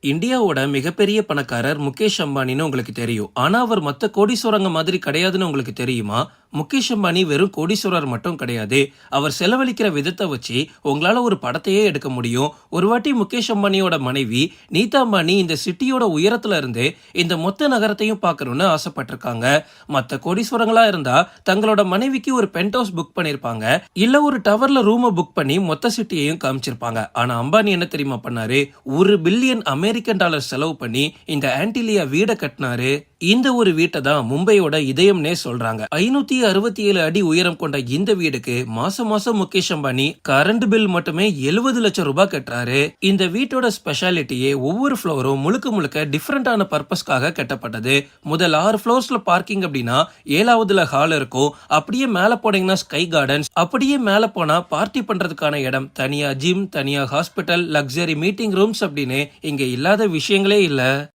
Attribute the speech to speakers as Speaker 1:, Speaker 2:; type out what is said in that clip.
Speaker 1: இந்தியாவோட மிகப்பெரிய பணக்காரர் முகேஷ் அம்பானின்னு உங்களுக்கு தெரியும். ஆனா அவர் மத்த கோடீஸ்வரங்க மாதிரி கிடையாதுன்னு உங்களுக்கு தெரியுமா? முகேஷ் அம்பானி வெறும் கோடீஸ்வரர் மட்டும் கிடையாது. அவர் செலவழிக்கிற விதத்தை வச்சு உங்களால ஒரு படத்தையே எடுக்க முடியும். ஒரு வாட்டி முகேஷ் அம்பானியோட மனைவி நீதா அம்பானி இந்த சிட்டியோட உயரத்துல இருந்து இந்த மொத்த நகரத்தையும் பார்க்கணும்னு ஆசைப்பட்டிருக்காங்க. மத்த கோடீஸ்வரங்களா இருந்தா தங்களோட மனைவிக்கு ஒரு பென்ட் ஹவுஸ் புக் பண்ணிருப்பாங்க, இல்ல ஒரு டவர்ல ரூமை புக் பண்ணி மொத்த சிட்டியையும் காமிச்சிருப்பாங்க. ஆனா அம்பானி என்ன தெரியுமா பண்ணாரு? $1 பில்லியன் அமெரிக்கன் டாலர் செலவு பண்ணி இந்த ஆன்டிலியா வீட கட்டினாரு. இந்த ஒரு வீட்டை தான் மும்பையோட இதயம்னே சொல்றாங்க. 567 அடி உயரம் கொண்ட இந்த வீடுக்கு மாசம் மாசம் முகேஷ் அம்பானி கரண்ட் பில் மட்டுமே 70 லட்சம் ரூபாய் கட்டுறாரு. இந்த வீட்டோட ஸ்பெஷாலிட்டியே ஒவ்வொரு ஃப்ளோரும் முழுக்க முழுக்க டிஃபரெண்டான பர்பஸ்க்காக கட்டப்பட்டது. முதல் 6 ஃப்ளோர்ஸ்ல பார்க்கிங் அப்படின்னா 7வதுல ஹால் இருக்கும். அப்படியே மேல போனீங்கன்னா ஸ்கை கார்டன்ஸ், அப்படியே மேல போனா பார்ட்டி பண்றதுக்கான இடம், தனியா ஜிம், தனியா ஹாஸ்பிட்டல், லக்ஸரி மீட்டிங் ரூம்ஸ் அப்படின்னு இங்க இல்லாத விஷயங்களே இல்ல.